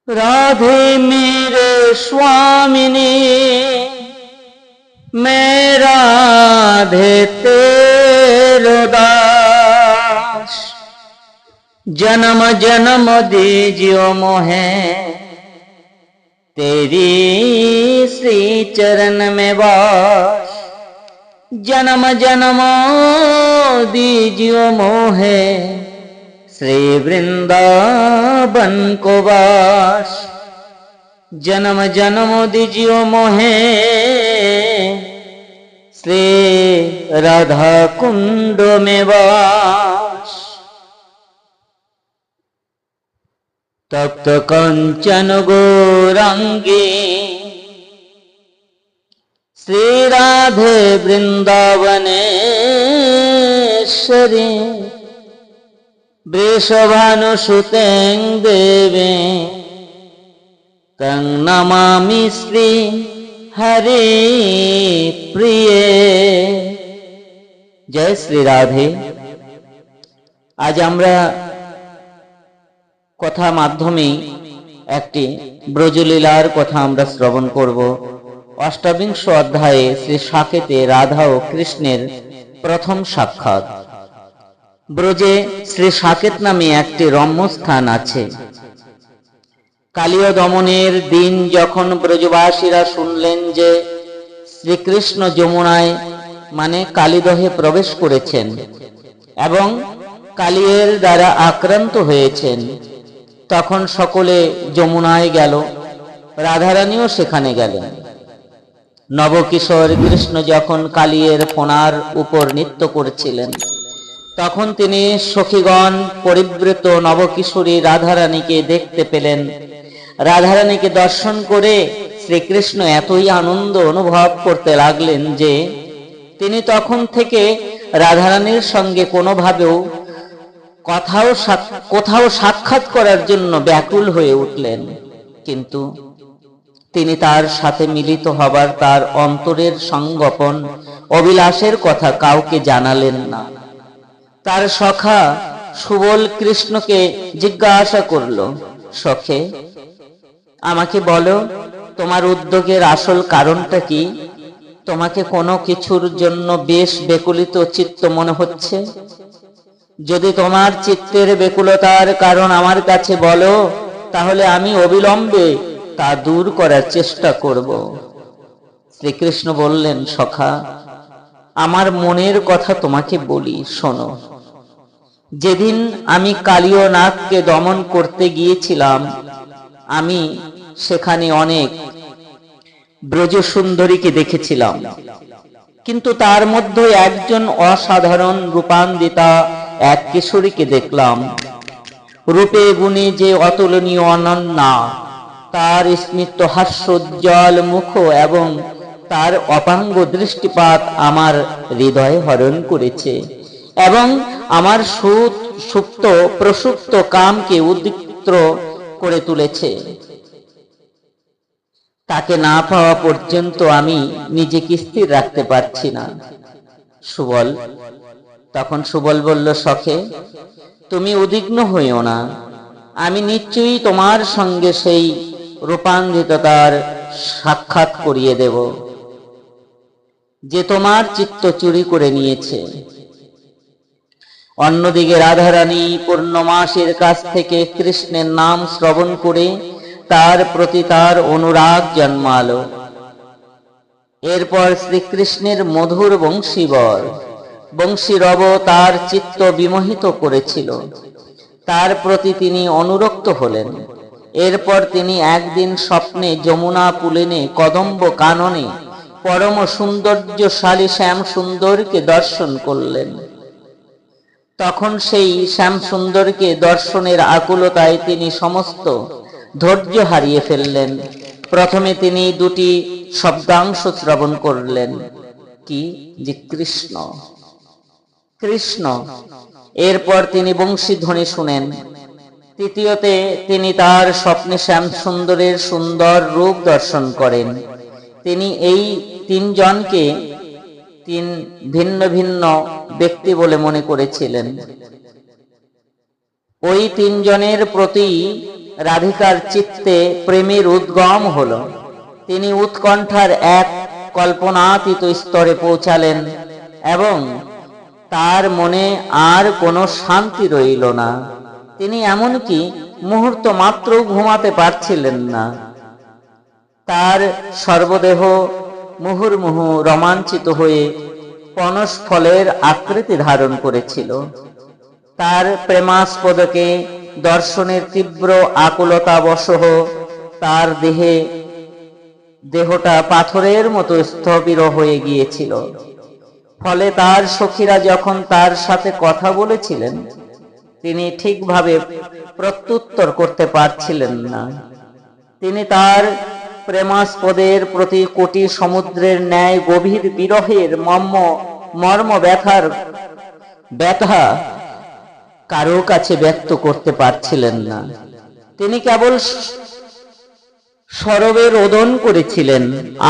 राधे मेरे स्वामिनी, मैं राधे तेरो दास। जन्म जन्म दीजियो मोहे तेरी श्री चरण में वास। जन्म जन्म दीजियो मोहे श्री वृंदावन को वास। जन्म जन्म दीजियो मोहे श्री राधा कुंड में वास। तप्त कंचन गौरांगी श्री राधे वृंदावनेश्वरी, वृषभानुसुतें देवी तं नमामि श्री हरि प्रिये। जय श्री राधे। आज আমরা কথা মাধ্যমে একটি ব্রজলীলার কথা আমরা শ্রবণ করব। অষ্টাবিংশ অধ্যায়ে শ্রী সাকেতে রাধা ও কৃষ্ণের প্রথম সাক্ষাৎ। ব্রজে শ্রী সাকেত নামে একটি রম্য স্থান আছে। কালীয় দমনের দিন যখন ব্রজবাসীরা শুনলেন যে শ্রীকৃষ্ণ যমুনায় মানে কালীদহে প্রবেশ করেছেন এবং কালীর দ্বারা আক্রান্ত হয়েছেন, তখন সকলে যমুনায় গেল। রাধারানীও সেখানে গেলেন। নবকিশোর কৃষ্ণ যখন কালীর ফোনার উপর নৃত্য করছিলেন, তখন তিনি সখীগণ পরিবৃত নবকিশোরী রাধারানীকে দেখতে পেলেন। রাধারানীকে দর্শন করে শ্রীকৃষ্ণ এতই আনন্দ অনুভব করতে লাগলেন যে তিনি তখন থেকে রাধারানীর সঙ্গে কোনোভাবেও কোথাও সাক্ষাৎ করার জন্য ব্যাকুল হয়ে উঠলেন। কিন্তু তিনি তার সাথে মিলিত হবার তার অন্তরের সংগোপন অভিলাষের কথা কাউকে জানালেন না। তার সখা সুবল কৃষ্ণকে জিজ্ঞাসা করল, সখে আমাকে বলো, তোমার উদ্যোগের আসল কারণটা কি? তোমাকে কোনো কিছুর জন্য বেশ বেকুলিত চিত্ত মনে হচ্ছে। যদি তোমার চিত্তের বেকুলতার কারণ আমার কাছে বলো, তাহলে আমি অবিলম্বে তা দূর করার চেষ্টা করব। শ্রীকৃষ্ণ বললেন, সখা আমার মনের কথা তোমাকে বলি, শোনো। যেদিন আমি কালীয় নাগকে দমন করতে গিয়েছিলাম, আমি সেখানে অনেক ব্রজ সুন্দরীকে দেখেছিলাম, কিন্তু তার মধ্যে একজন অসাধারণ রূপান্বিতা এক কিশোরীকে দেখলাম। রূপে গুণে যে অতুলনীয় অনন্যা, তার স্মিত হাস্যোজ্জ্বল মুখ এবং তার অপাঙ্গ দৃষ্টিপাত আমার হৃদয় হরণ করেছে এবং আমার সুপ্ত প্রসুপ্ত কামকে উদ্দীপ্ত করে তুলেছে। তাকে না পাওয়া পর্যন্ত আমি নিজেকে স্থির রাখতে পারছি না। সুবল তখন সুবল বলল, সখে তুমি উদ্বিগ্ন হইও না, আমি নিশ্চয়ই তোমার সঙ্গে সেই রূপান্বিততার সাক্ষাৎ করিয়ে দেব যে তোমার চিত্ত চুরি করে নিয়েছে। অন্যদিকে রাধারানী পূর্ণমাসীর কাছ থেকে কৃষ্ণের নাম শ্রবণ করে তার প্রতি তার অনুরাগ জন্মালো। এরপর শ্রীকৃষ্ণের মধুর বংশীরব তার চিত্ত বিমোহিত করেছিল। তার প্রতি তিনি অনুরক্ত হলেন। এরপর তিনি একদিন স্বপ্নে যমুনা পুলিনে কদম্ব কাননে পরম সৌন্দর্যশালী শ্যাম সুন্দরকে দর্শন করলেন। তখন সেই শ্যাম সুন্দরকে দর্শনের আকুলতায় তিনি সমস্ত ধৈর্য হারিয়ে ফেললেন। প্রথমে তিনি দুটি শব্দাংশ শ্রবণ করলেন, কি যে কৃষ্ণ কৃষ্ণ। এরপর তিনি বংশীধ্বনি শুনেন। তৃতীয়তে তিনি তার স্বপ্নে শ্যাম সুন্দরের সুন্দর রূপ দর্শন করেন। তিনি এই তিনজনকে তিন ভিন্ন ভিন্ন ব্যক্তি বলে মনে করেছিলেন। ওই তিনজনের প্রতি রাধিকার চিত্তে প্রেমের উদ্গম হলো। তিনি উৎকণ্ঠার এক কল্পনাতীত স্তরে পৌঁছালেন এবং তার মনে আর কোনো শান্তি রইল না। তিনি এমনকি মুহূর্ত মাত্র ঘুমাতে পারছিলেন না। তার সর্বদেহ মুহুর্মুহু রোমাঞ্চিত হয়ে পনস ফলের আকৃতি ধারণ করেছিল। তার প্রেমাস্পদকে দর্শনের তীব্র আকুলতাবশত তার দেহটা পাথরের মতো স্থবির হয়ে গিয়েছিল। ফলে তার সখীরা যখন তার সাথে কথা বলেছিলেন, তিনি ঠিকভাবে প্রত্যুত্তর করতে পারছিলেন না। তিনি তার প্রেমাস্পদের প্রতি কোটি সমুদ্রের ন্যায় গভীর বিরহের মর্ম ব্যথা কারো কাছে ব্যক্ত করতে পারছিলেন না। তিনি কেবল সরবে রোদন করেছিলেন,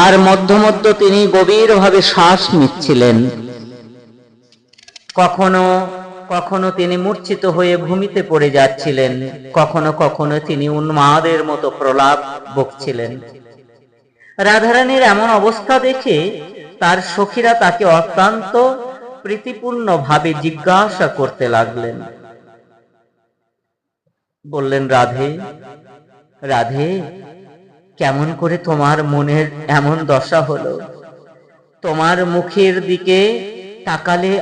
আর মধ্যে মধ্যে তিনি গভীরভাবে শ্বাস নিচ্ছিলেন। কখনো কখনো তিনি মূর্ছিত হয়ে ভূমিতে পড়ে যাচ্ছিলেন, কখনো কখনো তিনি উন্মাদের মতো প্রলাপ বকছিলেন। রাধারানীর এমন অবস্থা দেখে তার সখীরা তাকে অত্যন্ত প্রীতিপূর্ণ ভাবে জিজ্ঞাসা করতে লাগলেন। বললেন, রাধে রাধে, কেমন করে তোমার মনের এমন দশা হলো? তোমার মুখের দিকে তাকালে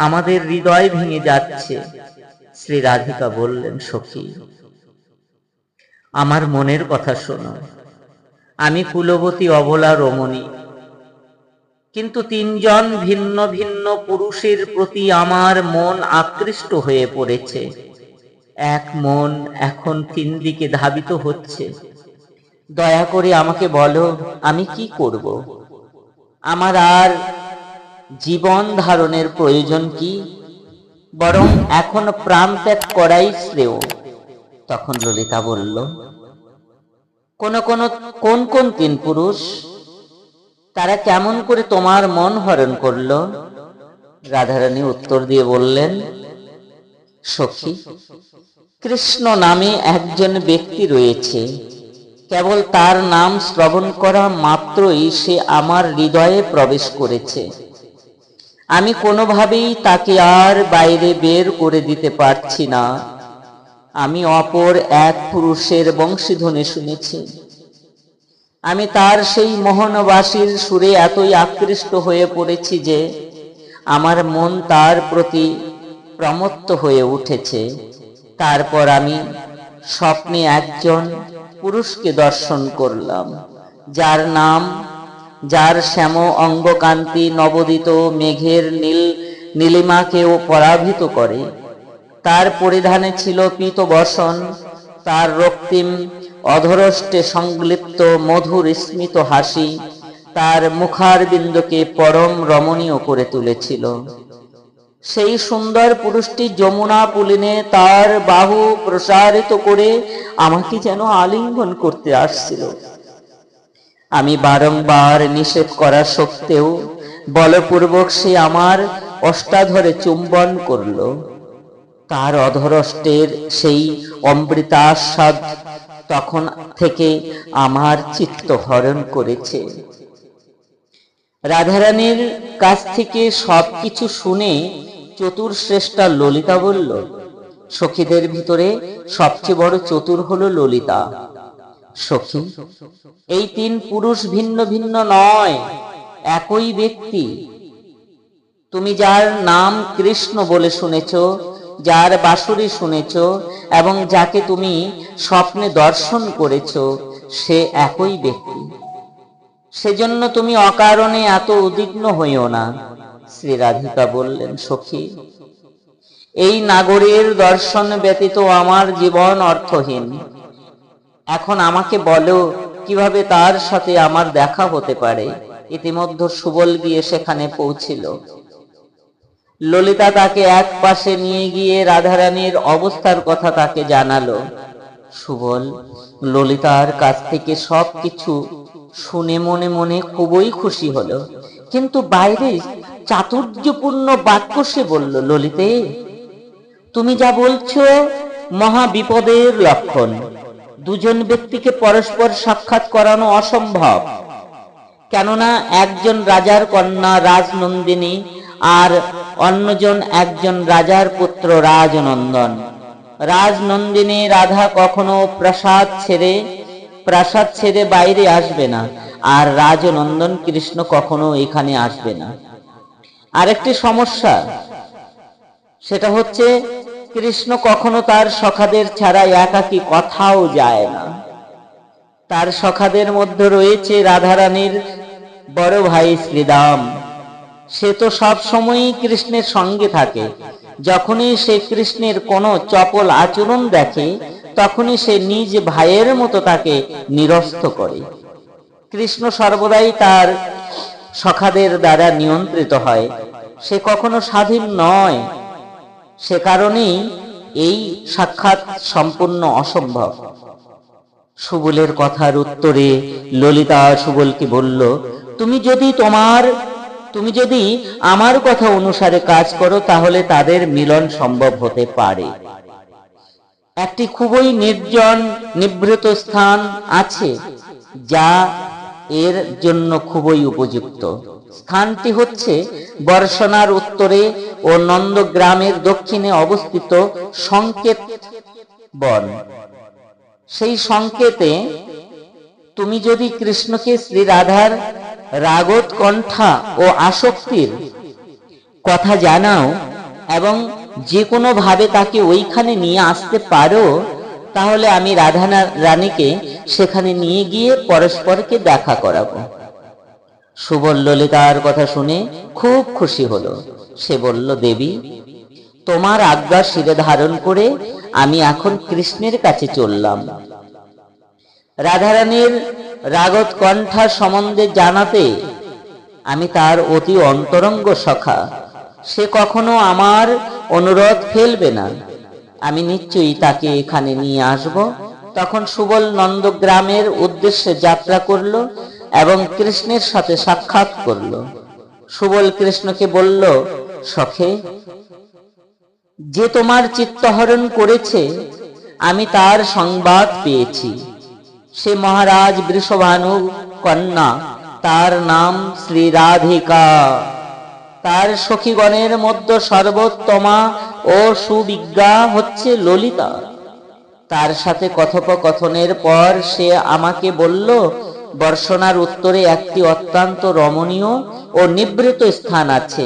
আমাদের হৃদয় ভেঙে যাচ্ছে। শ্রী রাধিকা বললেন, সখী, আমার মনের কথা শোনো। আমি কুলবতী অবলা রমণী, কিন্তু তিনজন ভিন্ন ভিন্ন পুরুষের প্রতি আমার মন আকৃষ্ট হয়ে পড়েছে। এক মন এখন তিন দিকে ধাবিত হচ্ছে। দয়া করে আমাকে বলো, আমি কি করব? আমার আর জীবন ধারণের প্রয়োজন কি? বরং এখন প্রাণ ত্যাগ করাই শ্রেয়। তখন ললিতা বলল, কোন কোন তিন পুরুষ? তারা কেমন করে তোমার মন হরণ করল? রাধারানী উত্তর দিয়ে বললেন, সখী, কৃষ্ণ নামে একজন ব্যক্তি রয়েছে। কেবল তার নাম শ্রবণ করা মাত্রই সে আমার হৃদয়ে প্রবেশ করেছে। আমি কোনোভাবেই তাকে আর বাইরে বের করে দিতে পারছি না। আমি অপর এক পুরুষের বংশীধ্বনি শুনেছি। আমি তার সেই মোহনবাসীর সুরে এতই আকৃষ্ট হয়ে পড়েছি যে আমার মন তার প্রতি প্রমত্ত হয়ে উঠেছে। তারপর আমি স্বপ্নে একজন পুরুষকে দর্শন করলাম, যার শ্যাম অঙ্গকান্তি নবদিত মেঘের নীলিমাকেও পরাভূত করে। তার পরিধানে ছিল পীত বসন, তার রক্তিম অধরষ্টে সংলিপ্ত মধুর স্মিত হাসি তার মুখার বিন্দুকে পরম রমণীয় করে তুলেছিল। সেই সুন্দর পুরুষটি যমুনা পুলিনে তার বাহু প্রসারিত করে আমাকে যেন আলিঙ্গন করতে আসছিল। আমি বারংবার নিষেধ করা সত্ত্বেও বলপূর্বক সে আমার অষ্টাধরে চুম্বন করল। তার অধরষ্টের সেই অমৃতাস্বাদ তখন থেকে আমার চিত্ত হরণ করেছে। রাধারানীর কাছ থেকে সবকিছু শুনে চতুর্শ্রেষ্ঠা ললিতা বলল, সখীদের ভিতরে সবচেয়ে বড় চতুর হলো ললিতা। সখী, এই তিন পুরুষ ভিন্ন ভিন্ন নয়, একই ব্যক্তি। তুমি যার নাম কৃষ্ণ বলে শুনেছ, যার বাঁশুরি শুনেছ এবং যাকে তুমি স্বপ্নে দর্শন করেছ, সে একই ব্যক্তি। সেজন্য তুমি অকারণে এত উদ্বিগ্ন হইও না। শ্রী রাধিকা বললেন, সখী, এই নাগরের দর্শন ব্যতীত আমার জীবন অর্থহীন। এখন আমাকে বলো, কিভাবে তার সাথে আমার দেখা হতে পারে? ইতিমধ্যে সুবল গিয়ে সেখানে পৌঁছিল। ললিতা তাকে এক পাশে নিয়ে গিয়ে রাধারানীর অবস্থার কথা তাকে জানালো। সুবল ললিতার কাছ থেকে সবকিছু শুনে মনে মনে খুবই খুশি হলো, কিন্তু বাইরে চাতুর্যপূর্ণ বাক্য সে বলল, ললিতে, তুমি যা বলছো মহা বিপদের লক্ষণ। দুজন ব্যক্তিকে পরস্পর সাক্ষাৎ করানো অসম্ভব, কেননা একজন রাজার কন্যা রাজনন্দিনী আর অন্যজন একজন রাজার পুত্র রাজনন্দন। রাজনন্দিনী রাধা কখনো প্রাসাদ ছেড়ে বাইরে আসবে না, আর রাজনন্দন কৃষ্ণ কখনো এখানে আসবে না। আরেকটি সমস্যা, সেটা হচ্ছে কৃষ্ণ কখনো তার সখাদের ছাড়া একাকী কোথাও যায় না। তার সখাদের মধ্যে রয়েছে রাধারানীর বড় ভাই শ্রীদাম। সে তো সব সময়ই কৃষ্ণের সঙ্গে থাকে। যখনই সে কৃষ্ণের কোনো চপল আচরণ দেখে, তখনই সে নিজ ভাইয়ের মতো তাকে নিরস্ত করে। কৃষ্ণ সর্বদাই তার সখাদের দ্বারা নিয়ন্ত্রিত হয়, সে কখনো স্বাধীন নয়। সে কারণেই এই সাক্ষাৎ সম্পূর্ণ অসম্ভব। সুবলের কথার উত্তরে ললিতা সুবলকে বলল, তুমি যদি আমার কথা অনুসারে কাজ করো, তাহলে তাদের মিলন সম্ভব হতে পারে। একটি খুবই নির্জন নিভৃত স্থান আছে, যা এর জন্য খুবই উপযুক্ত। স্থানটি হচ্ছে বর্ষণার উত্তরে ও নন্দগ্রামের দক্ষিণে অবস্থিত সংকেত বন। সেই সংকেতে তুমি যদি কৃষ্ণকে শ্রী রাধার রাগোৎকণ্ঠা ও আসক্তির কথা জানাও এবং যে কোনো ভাবে তাকে ওইখানে নিয়ে আসতে পারো, তাহলে আমি রাধা রানীকে সেখানে নিয়ে গিয়ে পরস্পরকে দেখা করাবো। সুবল ললিতার কথা শুনে খুব খুশি হলো। সে বলল, দেবী, তোমার আজ্ঞা শিরে ধারণ করে আমি এখন কৃষ্ণের কাছে চললাম। রাধারানীর রাগোৎকণ্ঠা সম্বন্ধে জানাতে আমি তার অতি অন্তরঙ্গ সখা। সে কখনো আমার অনুরোধ ফেলবে না। আমি নিশ্চয়ই তাকে এখানে নিয়ে আসব। তখন সুবল নন্দগ্রামের উদ্দেশ্যে যাত্রা করল এবং কৃষ্ণের সাথে সাক্ষাৎ করল। সুবল কৃষ্ণকে বলল, সখে, যে তোমার চিত্তহরণ করেছে, আমি তার সংবাদ পেয়েছি। সে মহারাজ বৃষভানু কন্যা, তার নাম শ্রী রাধিকা। তার সখীগণের মধ্যে সর্বোত্তমা ও সুবিজ্ঞা হচ্ছে ললিতা। তার সাথে কথোপকথনের পর সে আমাকে বলল, বর্ষণার উত্তরে একটি অত্যন্ত রমণীয় ও নিভৃত স্থান আছে।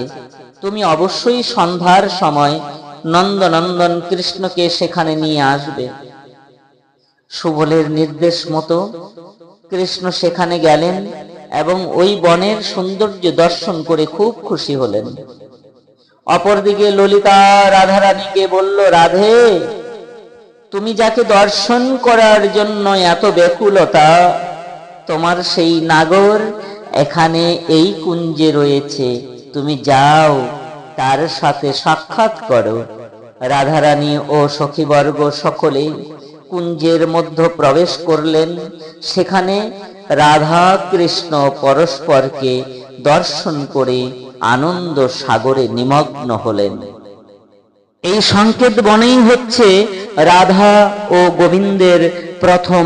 তুমি অবশ্যই সন্ধ্যার সময় নন্দনন্দন কৃষ্ণকে সেখানে নিয়ে আসবে। সুবলের নির্দেশ মতো কৃষ্ণ সেখানে গেলেন এবং ওই বনের সৌন্দর্য দর্শন করে খুব খুশি হলেন। অপরদিকে ললিতা রাধারানীকে বলল, রাধে, তুমি যাকে দর্শন করার জন্য এত ব্যাকুলতা, তোমার সেই নাগর এখানে এই কুঞ্জে রয়েছে। তুমি যাও, তার সাথে সাক্ষাৎ করো। রাধারানী ও সখীবর্গ সকলে কুঞ্জের মধ্যে প্রবেশ করলেন। সেখানে রাধা কৃষ্ণ পরস্পরকে দর্শন করে আনন্দ সাগরে নিমগ্ন হলেন। এই সংকেত বনেই হচ্ছে রাধা ও গোবিন্দের প্রথম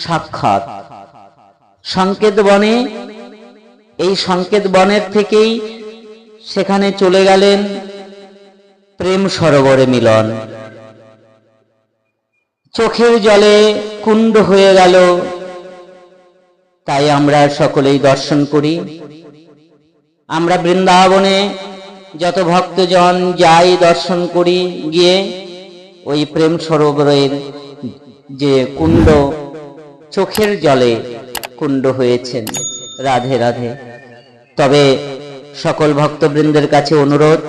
সাক্ষাৎ। সংকেত বনে, এই সংকেত বনের থেকেই সেখানে চলে গেলেন প্রেম সরোবরে মিলন। চোখের জলে কুণ্ড হয়ে গেল। তাই আমরা সকলেই দর্শন করি। আমরা বৃন্দাবনে যত ভক্তজন যাই দর্শন করি, গিয়ে ওই প্রেম সরোবরের যে কুণ্ড, চোখের জলে কুণ্ড হয়েছেন। রাধে রাধে। তবে সকল ভক্তবৃন্দের কাছে অনুরোধ,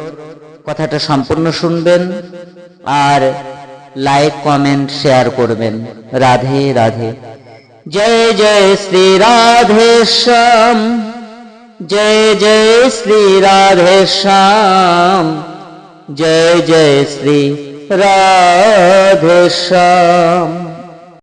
কথাটা সম্পূর্ণ শুনবেন আর লাইক, কমেন্ট, শেয়ার করবেন। রাধে রাধে। জয় জয় শ্রী রাধে শ্যাম, জয় জয় শ্রী রাধে শ্যাম, জয় জয় শ্রী রাধে শ্যাম।